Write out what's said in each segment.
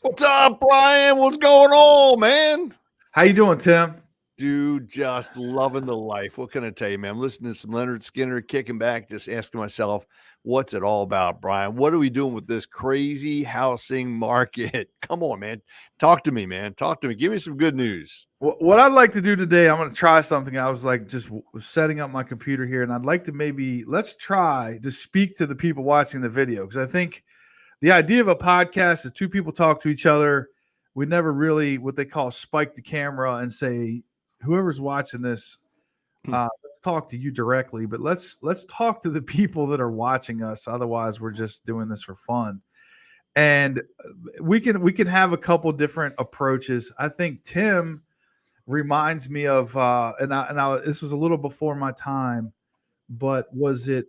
What's up, Brian? What's going on, man? How you doing, Tim? Dude, just loving the life. What can I tell you, man? I'm listening to some Leonard Skinner, kicking back, just asking myself, what's it all about, Brian? What are we doing with this crazy housing market? Come on, man. Talk to me, man. Talk to me. Give me some good news. What I'd like to do today, I'm going to try something. I was like just setting up my computer here, and I'd like to let's try to speak to the people watching the video, because I think the idea of a podcast is two people talk to each other. We never really what they call spike the camera and say, whoever's watching this, let's talk to you directly, but let's talk to the people that are watching us. Otherwise, we're just doing this for fun. And we can have a couple different approaches. I think Tim reminds me of this was a little before my time, but was it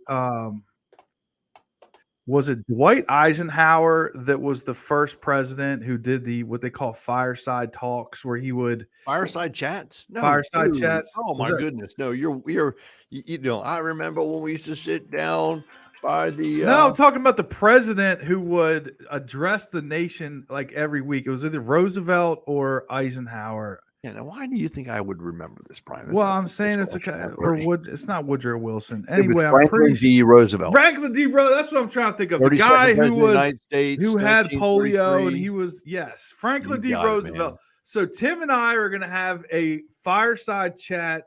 Dwight Eisenhower that was the first president who did the what they call fireside talks, where he would Fireside chats? No, fireside dude. chats? Oh my goodness. No, I remember when we used to sit down by the No, I'm talking about the president who would address the nation like every week. It was either Roosevelt or Eisenhower. Yeah, now why do you think I would remember this, Brian? Well, I'm saying it's okay, it's not Woodrow Wilson. It was Anyway, I'm Franklin pretty D. Roosevelt. Franklin D. Roosevelt. That's what I'm trying to think of. The guy who had polio, and he was Franklin D. Roosevelt. So Tim and I are going to have a fireside chat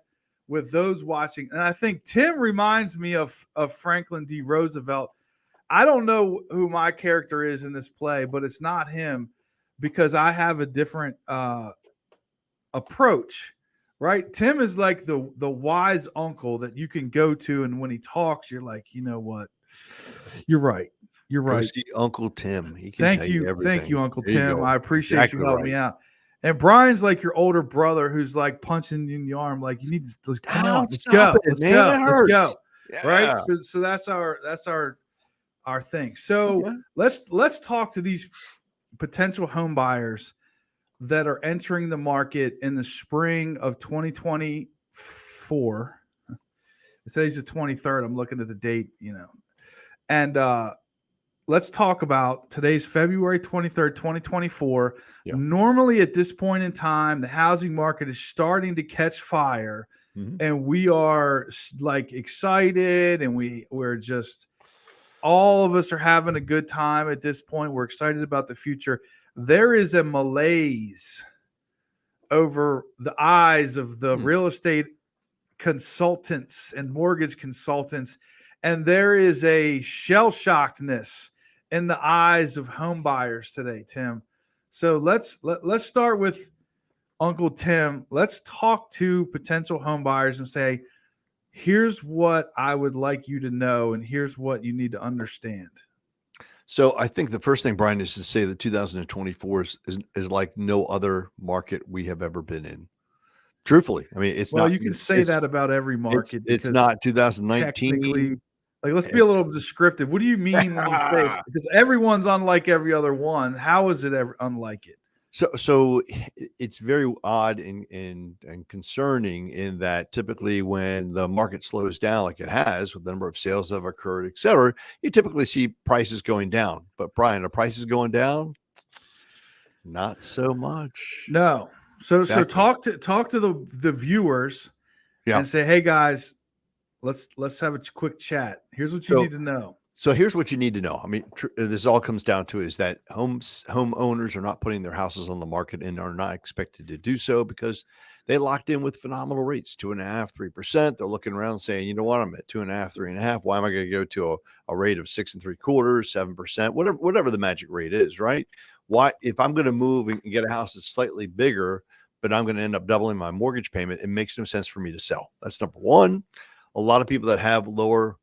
with those watching, and I think Tim reminds me of Franklin D. Roosevelt. I don't know who my character is in this play, but it's not him, because I have a different approach, right? Tim is like the wise uncle that you can go to, and when he talks, you're like, you know what? You're right. You're right. Go see Uncle Tim. He can tell you everything. Thank you, Uncle Tim. I appreciate you helping me out. And Brian's like your older brother who's like punching you in the arm, like you need to come on, let's go, let's go, let's go. Yeah. Right? So that's our thing. So let's talk to these potential home buyers that are entering the market in the spring of 2024. Today's the 23rd. I'm looking at the date, and let's talk about today's February 23rd, 2024. Yeah. Normally at this point in time, the housing market is starting to catch fire, and we are like excited, and we're just, all of us are having a good time at this point. We're excited about the future. There is a malaise over the eyes of the real estate consultants and mortgage consultants, and there is a shell-shockedness in the eyes of home buyers today, Tim. So let's start with Uncle Tim. Let's talk to potential home buyers and say, here's what I would like you to know, and here's what you need to understand. So I think the first thing, Brian, is to say that 2024 is like no other market we have ever been in. Truthfully, I mean, it's not. Well, you can say that about every market. It's not 2019. Like, let's be a little descriptive. What do you mean when you say this? Because everyone's unlike every other one. How is it ever unlike it? So it's very odd and concerning in that typically when the market slows down like it has with the number of sales that have occurred, et cetera, you typically see prices going down. But Brian, are prices going down? Not so much. No. So talk to the viewers and say, hey guys, let's have a quick chat. Here's what you need to know. So here's what you need to know. I mean, this all comes down to is that homeowners are not putting their houses on the market and are not expected to do so because they locked in with phenomenal rates, 2.5%, 3%. They're looking around saying, you know what, I'm at 2.5%, 3.5%. Why am I going to go to a rate of 6.75%, 7%, whatever the magic rate is, right? Why, if I'm going to move and get a house that's slightly bigger, but I'm going to end up doubling my mortgage payment, it makes no sense for me to sell. That's number one. A lot of people that have lower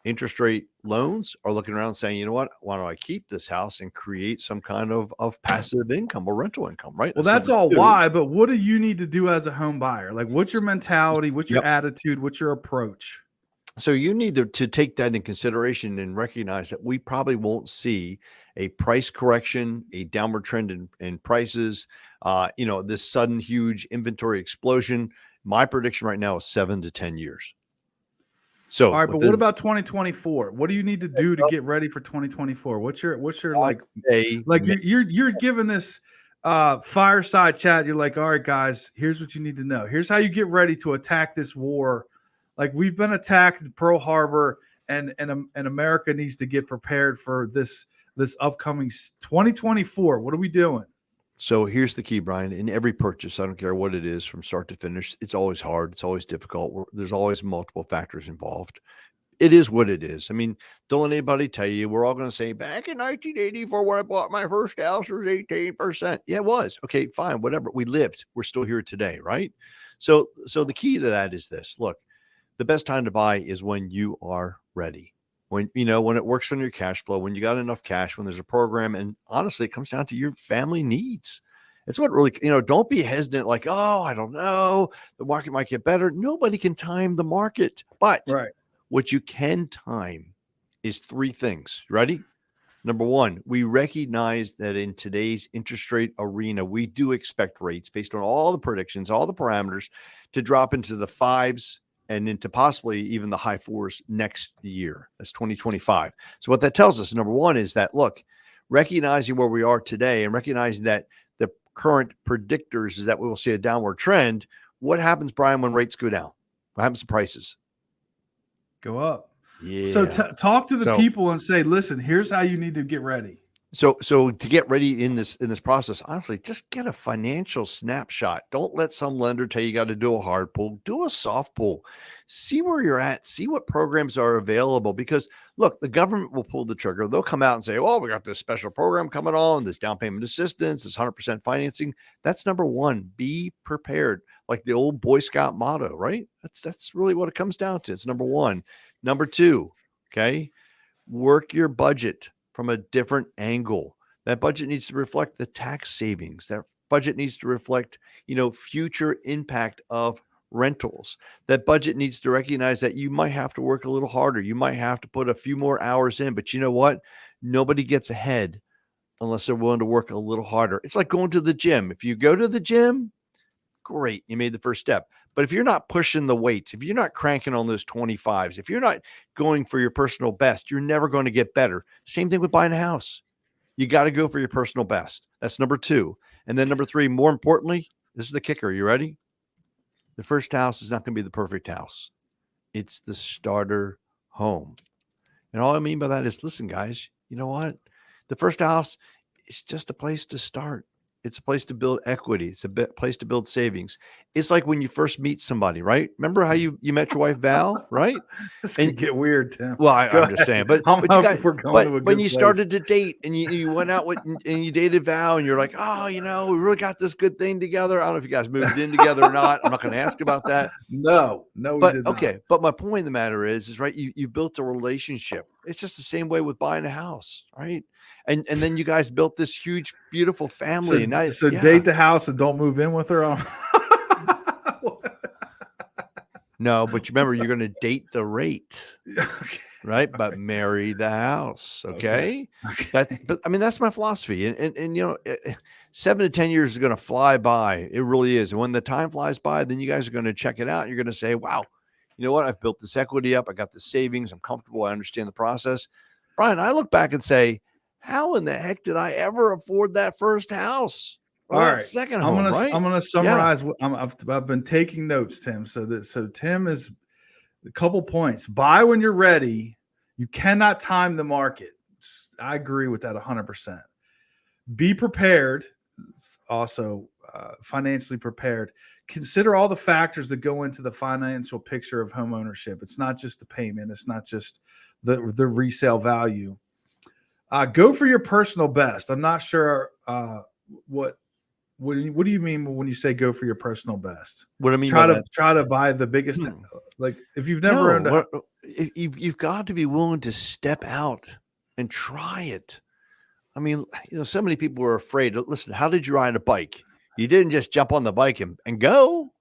interest rate loans are looking around saying, you know what, why don't I keep this house and create some kind of passive income or rental income, right? Well, that's all why, but what do you need to do as a home buyer? Like, what's your mentality? What's your attitude? What's your approach? So you need to take that in consideration and recognize that we probably won't see a price correction, a downward trend in prices, this sudden huge inventory explosion. My prediction right now is 7 to 10 years. So All right, but what within about 2024? What do you need to do to get ready for 2024? What's your a like you're giving this fireside chat. You're like, all right, guys, here's what you need to know. Here's how you get ready to attack this war. Like we've been attacked in Pearl Harbor, and America needs to get prepared for this upcoming 2024. What are we doing? So here's the key, Brian. In every purchase, I don't care what it is from start to finish, it's always hard. It's always difficult. There's always multiple factors involved. It is what it is. I mean, don't let anybody tell you. We're all going to say back in 1984 when I bought my first house, it was 18%. Yeah, it was. Okay, fine, whatever. We lived. We're still here today, right? So the key to that is this. Look, the best time to buy is when you are ready. When when it works on your cash flow, when you got enough cash, when there's a program, and honestly, it comes down to your family needs. It's what really, don't be hesitant like, oh, I don't know. The market might get better. Nobody can time the market. But Right. what you can time is three things. Ready? Number one, we recognize that in today's interest rate arena, we do expect rates based on all the predictions, all the parameters to drop into the fives and into possibly even the high fours next year. That's 2025. So what that tells us, number one, is that, look, recognizing where we are today and recognizing that the current predictors is that we will see a downward trend. What happens, Brian, when rates go down? What happens to prices? Go up. Yeah. So talk to the people and say, listen, here's how you need to get ready. So to get ready in this process, honestly, just get a financial snapshot. Don't let some lender tell you got to do a hard pull. Do a soft pull. See where you're at. See what programs are available. Because look, the government will pull the trigger. They'll come out and say, "Oh, we got this special program coming on. This down payment assistance, this 100% financing." That's number one. Be prepared. Like the old Boy Scout motto, right? That's really what it comes down to. It's number one. Number two, okay, work your budget from a different angle. That budget needs to reflect the tax savings. That budget needs to reflect, future impact of rentals. That budget needs to recognize that you might have to work a little harder. You might have to put a few more hours in, but you know what? Nobody gets ahead unless they're willing to work a little harder. It's like going to the gym. If you go to the gym, great, you made the first step. But if you're not pushing the weights, if you're not cranking on those 25s, if you're not going for your personal best, you're never going to get better. Same thing with buying a house. You got to go for your personal best. That's number two. And then number three, more importantly, this is the kicker. You ready? The first house is not going to be the perfect house. It's the starter home. And all I mean by that is, listen, guys, you know what? The first house is just a place to start. It's a place to build equity. It's a place to build savings. It's like when you first meet somebody, right? Remember how you met your wife, Val, right? This can get weird, Tim. Well, I'm just saying, but when you started to date and you went out with and you dated Val and you're like, oh, we really got this good thing together. I don't know if you guys moved in together or not. I'm not going to ask about that. No, but okay. But my point of the matter is right. You built a relationship. It's just the same way with buying a house, right? And then you guys built this huge, beautiful family. So date the house and don't move in with her. No, but you remember, you're going to date the rate, okay. right? But marry the house. Okay. That's my philosophy. And 7 to 10 years is going to fly by. It really is. And when the time flies by, then you guys are going to check it out. And you're going to say, wow, you know what? I've built this equity up. I got the savings. I'm comfortable. I understand the process. Brian, I look back and say, how in the heck did I ever afford that first house? All right, second home, I'm gonna summarize. Yeah. I've been taking notes, Tim. So Tim is a couple points. Buy when you're ready. You cannot time the market. I agree with that 100%. Be prepared. Also, financially prepared. Consider all the factors that go into the financial picture of home ownership. It's not just the payment. It's not just the resale value. Go for your personal best. I'm not sure what do you mean when you say go for your personal best? What I mean, try to buy the biggest. Like if you've never owned a, you've got to be willing to step out and try it. I mean, so many people were afraid. Listen, how did you ride a bike? You didn't just jump on the bike and go,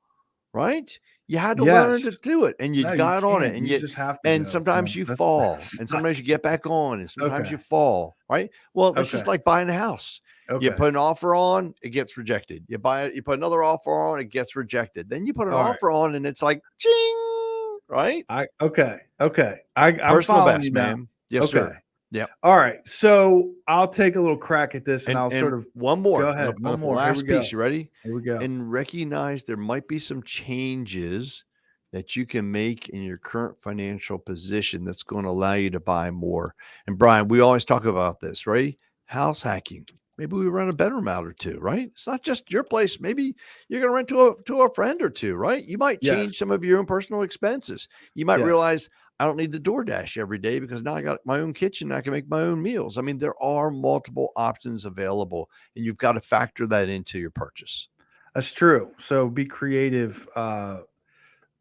right? You had to learn to do it, and you got on it, and you just have to. And sometimes you fall, and sometimes you get back on, and sometimes you fall, right? Well, that's just like buying a house. Okay. You put an offer on, it gets rejected. You buy it, you put another offer on, it gets rejected. Then you put an offer on, and it's like, ching, right? Okay. I'm Personal following you best, now. man. Yes, Okay. sir. Yep. All right. So I'll take a little crack at this and I'll sort And of one go more. I'm ahead. gonna One go for the more. Here we last piece. go. You ready? Here we go. And recognize there might be some changes that you can make in your current financial position that's going to allow you to buy more. And Brian, we always talk about this, right? House hacking. Maybe we rent a bedroom out or two, right? It's not just your place. Maybe you're going to rent to a friend or two, right? You might Yes. change some of your own personal expenses. You might Yes. realize I don't need the DoorDash every day because now I got my own kitchen. I can make my own meals. I mean, there are multiple options available, and you've got to factor that into your purchase. That's true. So be creative.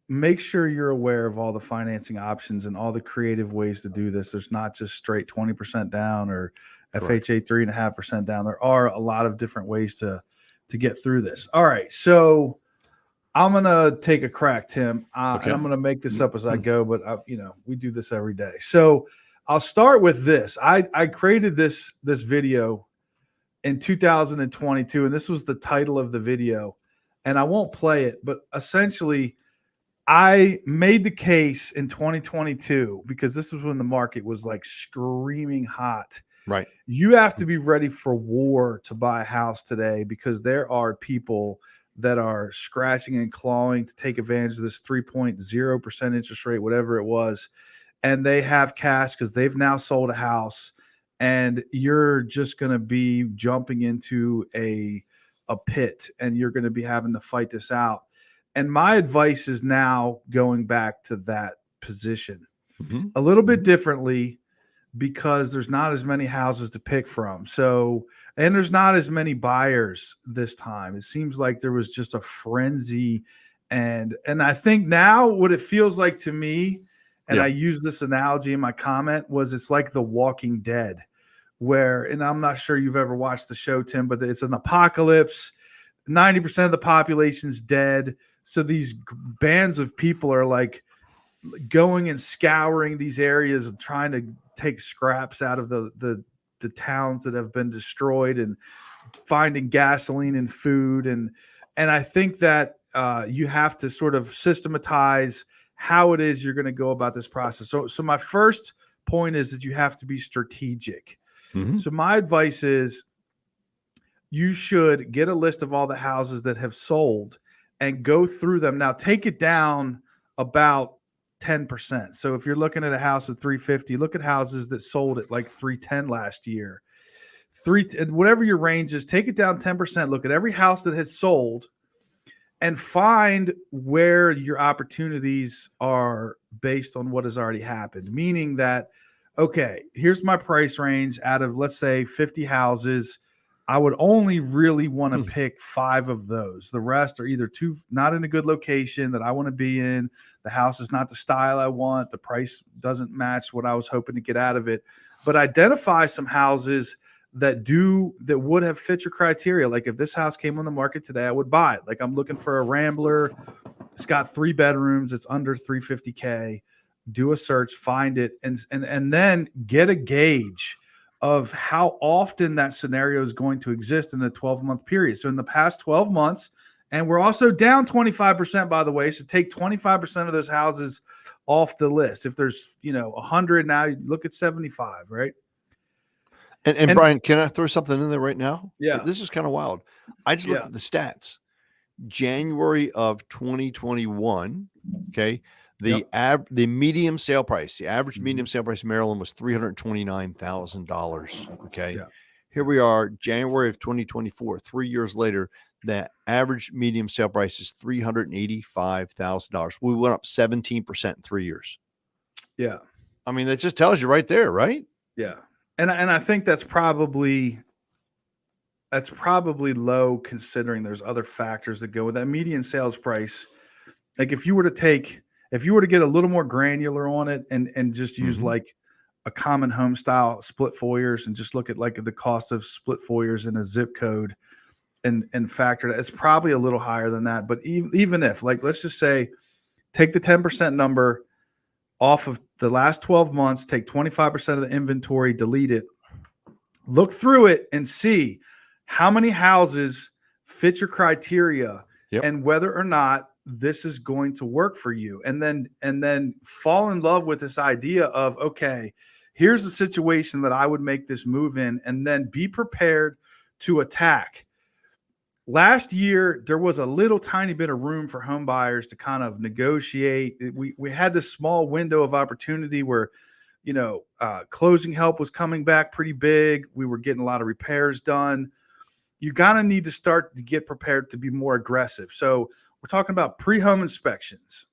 Make sure you're aware of all the financing options and all the creative ways to do this. There's not just straight 20% down or Correct. FHA 3.5% down. There are a lot of different ways to get through this. All right. So I'm gonna take a crack, Tim, and I'm gonna make this up as I go. But we do this every day. So I'll start with this. I created this video in 2022, and this was the title of the video. And I won't play it, but essentially, I made the case in 2022 because this was when the market was like screaming hot. Right. You have to be ready for war to buy a house today because there are people that are scratching and clawing to take advantage of this 3.0% interest rate, whatever it was. And they have cash because they've now sold a house. And you're just going to be jumping into a pit and you're going to be having to fight this out. And my advice is now going back to that position a little bit differently because there's not as many houses to pick from. So, and there's not as many buyers this time. It seems like there was just a frenzy. And I think now what it feels like to me, and I use this analogy in my comment, was it's like The Walking Dead, where, and I'm not sure you've ever watched the show, Tim, but it's an apocalypse. 90% of the population's dead. So these bands of people are like going and scouring these areas and trying to take scraps out of the towns that have been destroyed and finding gasoline and food. And I think that you have to sort of systematize how it is you're going to go about this process. So my first point is that you have to be strategic. So my advice is you should get a list of all the houses that have sold and go through them. Now take it down about 10%. So if you're looking at a house at 350, look at houses that sold at like 310 last year. Whatever your range is, take it down 10%. Look at every house that has sold and find where your opportunities are based on what has already happened. Meaning that, okay, here's my price range out of, let's say, 50 houses. I would only really want to pick 5 of those. The rest are either not in a good location that I want to be in. The house is not the style I want. The price doesn't match what I was hoping to get out of it. But identify some houses that would have fit your criteria. Like if this house came on the market today, I would buy it. Like I'm looking for a Rambler. It's got 3 bedrooms. It's under $350K. Do a search, find it, and then get a gauge of how often that scenario is going to exist in a 12-month period. So in the past 12 months, and we're also down 25%, by the way, so take 25% of those houses off the list. If there's, 100 now, you look at 75, right? And Brian, can I throw something in there right now? Yeah. This is kind of wild. I just looked at the stats. January of 2021, okay, the medium sale price, the average medium sale price in Maryland was $329,000. Okay. Yeah. Here we are, January of 2024, 3 years later, the average medium sale price is $385,000. We went up 17% in 3 years. Yeah. I mean, that just tells you right there, right? Yeah. And I think that's probably low considering there's other factors that go with that median sales price. Like if you were to get a little more granular on it and just use like a common home style split foyers and just look at like the cost of split foyers in a zip code and factor that, it's probably a little higher than that. But even if, like, let's just say, take the 10% number off of the last 12 months, take 25% of the inventory, delete it, look through it and see how many houses fit your criteria and whether or not this is going to work for you. And then fall in love with this idea of, okay, here's the situation that I would make this move in, and then be prepared to attack. Last year, there was a little tiny bit of room for home buyers to kind of negotiate. We had this small window of opportunity where, closing help was coming back pretty big. We were getting a lot of repairs done. You gotta need to start to get prepared to be more aggressive. So we're talking about pre-home inspections.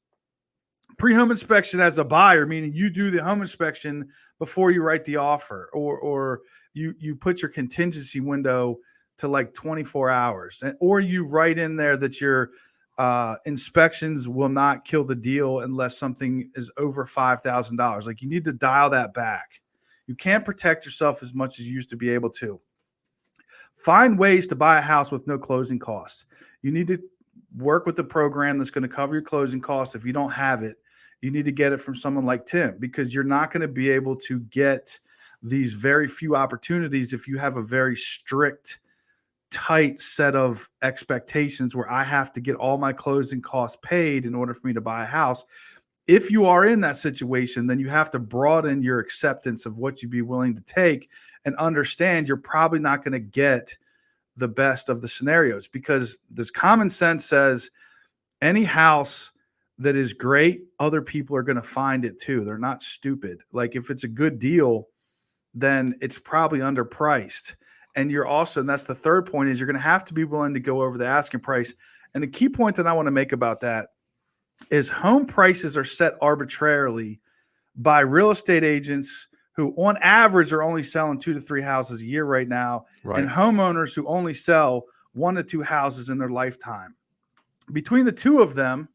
Pre-home inspection as a buyer, meaning you do the home inspection before you write the offer, or you put your contingency window to like 24 hours, or you write in there that your inspections will not kill the deal unless something is over $5,000. Like, you need to dial that back. You can't protect yourself as much as you used to be able to. Find ways to buy a house with no closing costs. You need to work with the program that's going to cover your closing costs. If you don't have it, you need to get it from someone like Tim, because you're not going to be able to get these very few opportunities if you have a very strict, tight set of expectations where I have to get all my closing costs paid in order for me to buy a house. If you are in that situation, then you have to broaden your acceptance of what you'd be willing to take, and understand you're probably not going to get the best of the scenarios, because this common sense says any house that is great, other people are going to find it too. They're not stupid. Like, if it's a good deal, then it's probably underpriced. And and that's the third point, is you're going to have to be willing to go over the asking price. And the key point that I want to make about that is home prices are set arbitrarily by real estate agents who on average are only selling 2 to 3 houses a year right now, Right. and homeowners who only sell 1 to 2 houses in their lifetime. Between the two of them,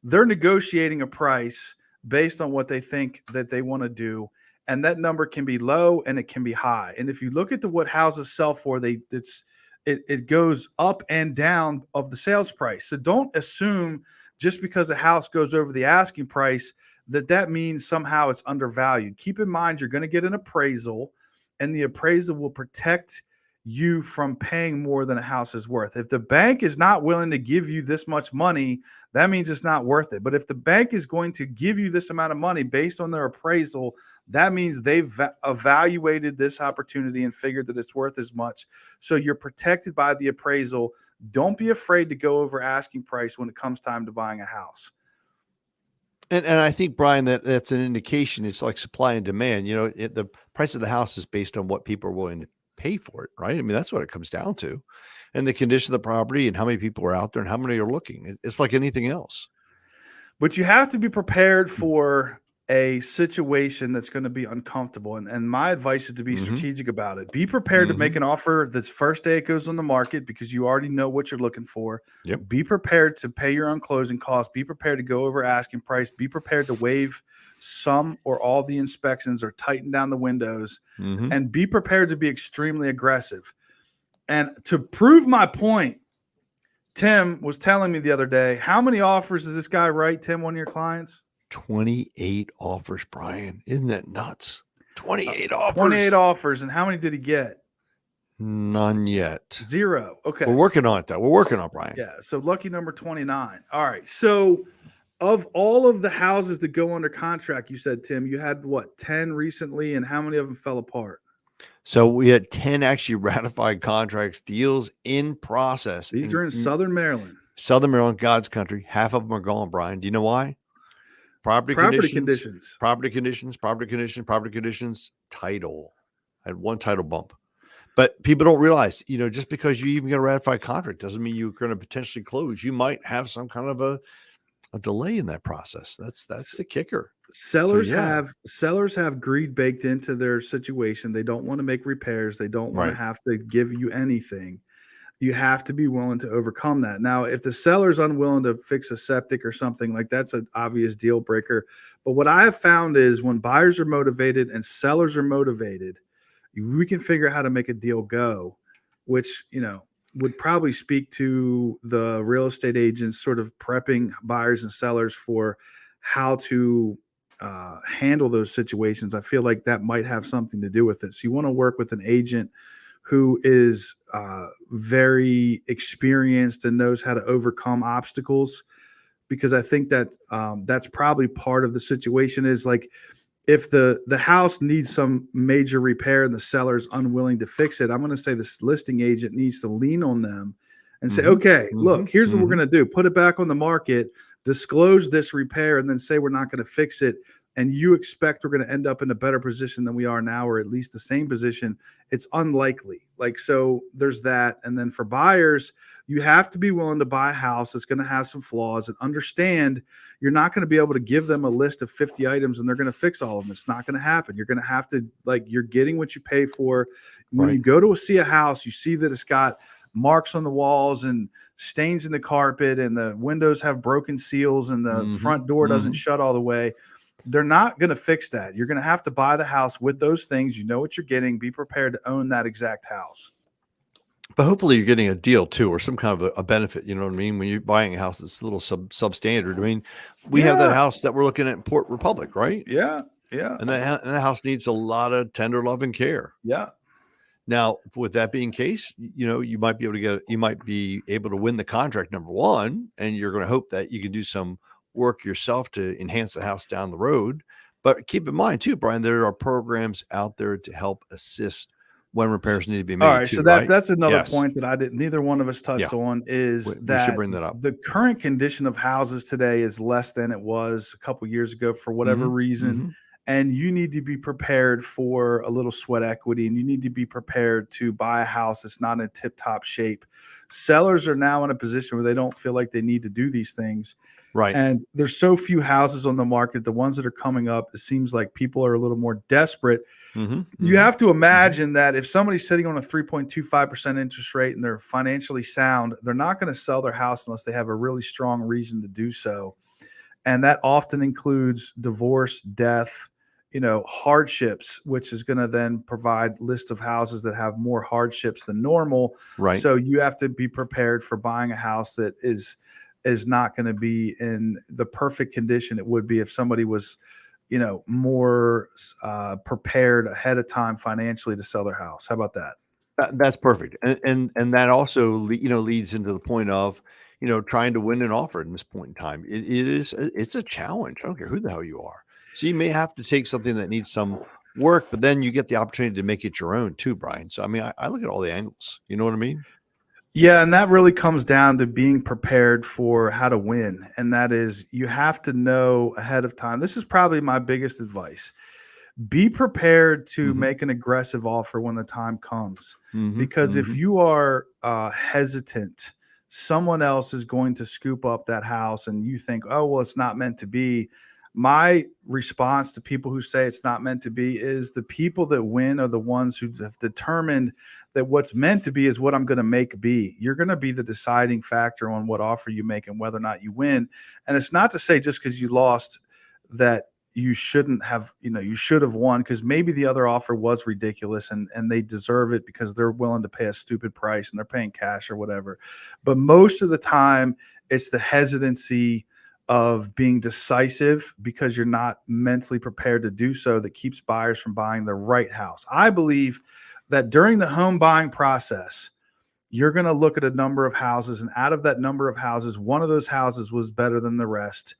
they're negotiating a price based on what they think that they want to do. And that number can be low and it can be high. And if you look at what houses sell for, it goes up and down of the sales price. So don't assume just because a house goes over the asking price that means somehow it's undervalued. Keep in mind, you're going to get an appraisal, and the appraisal will protect you from paying more than a house is worth. If the bank is not willing to give you this much money, that means it's not worth it. But if the bank is going to give you this amount of money based on their appraisal, that means they've evaluated this opportunity and figured that it's worth as much. So you're protected by the appraisal. Don't be afraid to go over asking price when it comes time to buying a house. And I think, Brian, that's an indication. It's like supply and demand. The price of the house is based on what people are willing to pay for it, right? I mean, that's what it comes down to, and the condition of the property, and how many people are out there, and how many are looking. It's like anything else. But you have to be prepared for a situation that's going to be uncomfortable. And my advice is to be strategic about it. Be prepared to make an offer that's first day it goes on the market, because you already know what you're looking for. Yep. Be prepared to pay your own closing costs. Be prepared to go over asking price. Be prepared to waive some or all the inspections or tighten down the windows, and be prepared to be extremely aggressive. And to prove my point, Tim was telling me the other day, how many offers does this guy write, Tim, one of your clients? 28 offers, Brian. Isn't that nuts? 28 offers. 28 offers. And how many did he get? None yet. 0. Okay. We're working on it, though. We're working on it, Brian. Yeah. So lucky number 29. All right. So of all of the houses that go under contract, you said, Tim, you had 10 recently, and how many of them fell apart? So we had 10 actually ratified contracts, deals in process. These are in Southern Maryland. Southern Maryland, God's country. Half of them are gone, Brian. Do you know why? Property conditions, title. I had one title bump. But people don't realize, just because you even get a ratified contract doesn't mean you're going to potentially close. You might have some kind of a delay in that process. That's the kicker. Sellers have greed baked into their situation. They don't want to make repairs. They don't want to have to give you anything. You have to be willing to overcome that. Now, if the seller's unwilling to fix a septic or something, like, that's an obvious deal breaker. But what I have found is when buyers are motivated and sellers are motivated, we can figure out how to make a deal go, which, would probably speak to the real estate agents sort of prepping buyers and sellers for how to handle those situations. I feel like that might have something to do with it. So you want to work with an agent who is very experienced and knows how to overcome obstacles. because I think that that's probably part of the situation is like if the house needs some major repair and the seller's unwilling to fix it, I'm going to say this listing agent needs to lean on them and say, okay, look, here's what we're going to do. Put it back on the market, disclose this repair, and then say we're not going to fix it. And you expect we're going to end up in a better position than we are now, or at least the same position. It's unlikely. Like, so there's that. And then for buyers, you have to be willing to buy a house that's going to have some flaws and understand you're not going to be able to give them a list of 50 items and they're going to fix all of them. It's not going to happen. You're going to have to, like, you're getting what you pay for. When you go to see a house, you see that it's got marks on the walls and stains in the carpet and the windows have broken seals and the front door doesn't shut all the way. They're not going to fix that. You're going to have to buy the house with those things. You know what you're getting. Be prepared to own that exact house. But hopefully you're getting a deal too, or some kind of a benefit. You know what I mean? When you're buying a house that's a little substandard. I mean, we have that house that we're looking at in Port Republic, right? Yeah. And that house needs a lot of tender love and care. Yeah. Now, with that being the case, you might be able to win the contract, number one, and you're going to hope that you can do some work yourself to enhance the house down the road. But keep in mind too, Brian, there are programs out there to help assist when repairs need to be made. All right, too, so right? that's another point that neither one of us touched on is we should bring that up. The current condition of houses today is less than it was a couple years ago for whatever reason. And you need to be prepared for a little sweat equity, and you need to be prepared to buy a house that's not in tip-top shape. Sellers are now in a position where they don't feel like they need to do these things. Right. And there's so few houses on the market. The ones that are coming up, it seems like people are a little more desperate. You have to imagine that if somebody's sitting on a 3.25% interest rate and they're financially sound, they're not going to sell their house unless they have a really strong reason to do so. And that often includes divorce, death, hardships, which is going to then provide list of houses that have more hardships than normal. Right. So you have to be prepared for buying a house that is not going to be in the perfect condition it would be if somebody was, more prepared ahead of time financially to sell their house. How about that? That's perfect. And that also, leads into the point of, trying to win an offer in this point in time. It's a challenge. I don't care who the hell you are. So you may have to take something that needs some work, but then you get the opportunity to make it your own too, Brian. So, I mean, I look at all the angles. You know what I mean? Yeah, and that really comes down to being prepared for how to win. And that is, you have to know ahead of time. This is probably my biggest advice. Be prepared to make an aggressive offer when the time comes. Because if you are hesitant, someone else is going to scoop up that house and you think, oh, well, it's not meant to be. My response to people who say it's not meant to be is the people that win are the ones who have determined that what's meant to be is what I'm going to make be. You're going to be the deciding factor on what offer you make and whether or not you win. And it's not to say just because you lost that you shouldn't have, you should have won, because maybe the other offer was ridiculous and they deserve it because they're willing to pay a stupid price and they're paying cash or whatever. But most of the time, it's the hesitancy of being decisive because you're not mentally prepared to do so that keeps buyers from buying the right house. I believe that during the home buying process, you're going to look at a number of houses, and out of that number of houses, one of those houses was better than the rest.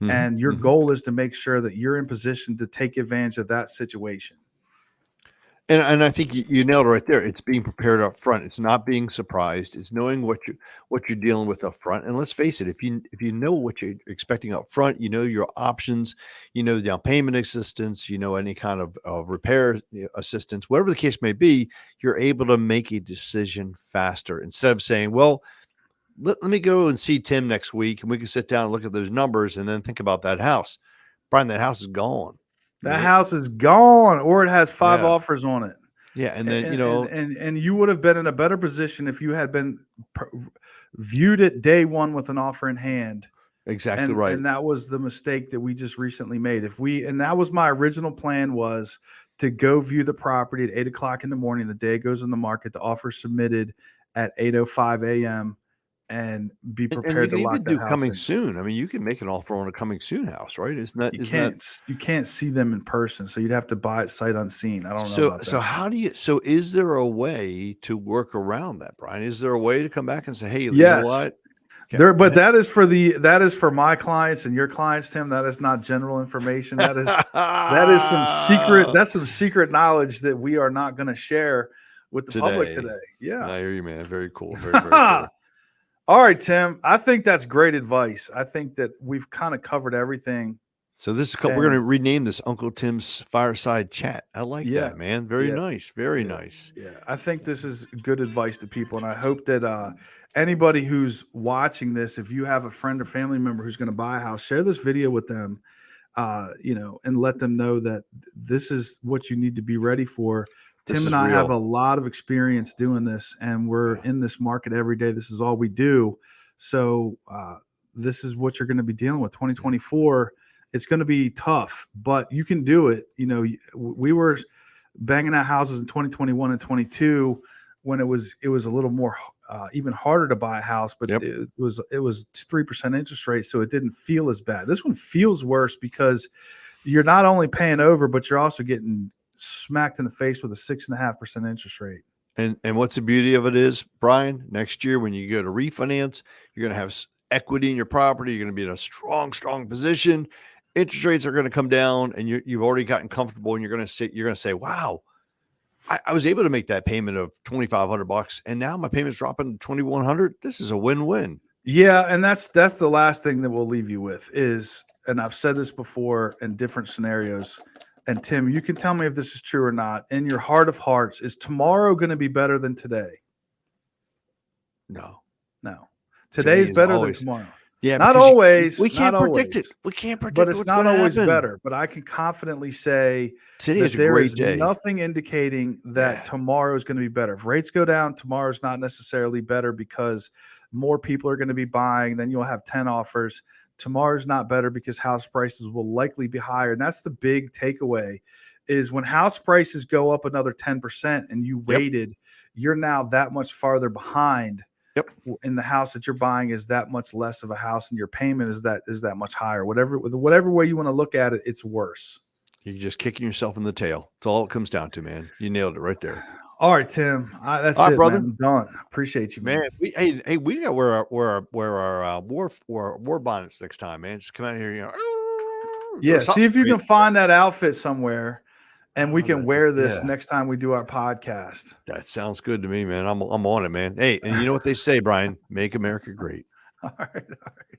And your goal is to make sure that you're in position to take advantage of that situation. And I think you nailed it right there. It's being prepared up front. It's not being surprised. It's knowing what you're dealing with up front. And let's face it, if you know what you're expecting up front, your options, the down payment assistance, any kind of repair assistance, whatever the case may be, you're able to make a decision faster instead of saying, well, let me go and see Tim next week and we can sit down and look at those numbers and then think about that house. Brian, that house is gone. That house is gone, or it has 5 offers on it. Yeah, and then and you would have been in a better position if you had been viewed it day one with an offer in hand. Exactly right. And that was the mistake that we just recently made. And that was my original plan, was to go view the property at 8:00 in the morning. The day it goes in the market, the offer submitted at 8:05 a.m. and be prepared to lock the house coming in. soon. I mean, you can make an offer on a coming soon house, right? You can't see them in person, so you'd have to buy it sight unseen. I don't know about that. So is there a way to work around that, Brian? Is there a way to come back and say, hey, you Yes. know what? There, but that is for my clients and your clients, Tim. That is not general information. That's some secret knowledge that we are not going to share with the public today. Yeah. I hear you, man. Very cool. Very cool. All right, Tim. I think that's great advice. I think that we've kind of covered everything. So this is we're going to rename this Uncle Tim's Fireside Chat. I like that, man. Very nice. Very nice. Yeah. I think this is good advice to people. And I hope that anybody who's watching this, if you have a friend or family member who's going to buy a house, share this video with them, and let them know that this is what you need to be ready for. Tim and I have a lot of experience doing this, and we're in this market every day. This is all we do. So this is what you're going to be dealing with. 2024, it's going to be tough, but you can do it. We were banging out houses in 2021 and 22 when it was a little more even harder to buy a house, but it was 3% interest rate, so it didn't feel as bad. This one feels worse because you're not only paying over, but you're also getting smacked in the face with a 6.5% interest rate. And what's the beauty of it is, Brian, next year when you go to refinance, you're going to have equity in your property. You're going to be in a strong position. Interest rates are going to come down, and you've already gotten comfortable, and you're going to say, wow, I was able to make that payment of $2,500, and now my payment's dropping to $2,100. This is a win-win. Yeah, and that's the last thing that we'll leave you with is, and I've said this before in different scenarios, and Tim, you can tell me if this is true or not. In your heart of hearts, is tomorrow going to be better than today? No. Today is better than tomorrow. Yeah, not always. We can't predict it. We can't predict, but it's not always happen. Better. But I can confidently say today is a great day. Nothing indicating that tomorrow is going to be better. If rates go down, tomorrow's not necessarily better because more people are going to be buying. Then you'll have 10 offers. Tomorrow's not better because house prices will likely be higher. And that's the big takeaway is when house prices go up another 10% and you waited, you're now that much farther behind. In the house that you're buying is that much less of a house, and your payment is that much higher. Whatever way you want to look at it, it's worse. You're just kicking yourself in the tail. That's all it comes down to, man. You nailed it right there. All right, Tim. That's all right, it, brother. Man. I'm done. Appreciate you, man. We got to wear our war bonnets next time, man. Just come out here, see if you can find that outfit somewhere. And we can wear this next time we do our podcast. That sounds good to me, man. I'm on it, man. Hey, and you know what they say, Brian? Make America great. All right.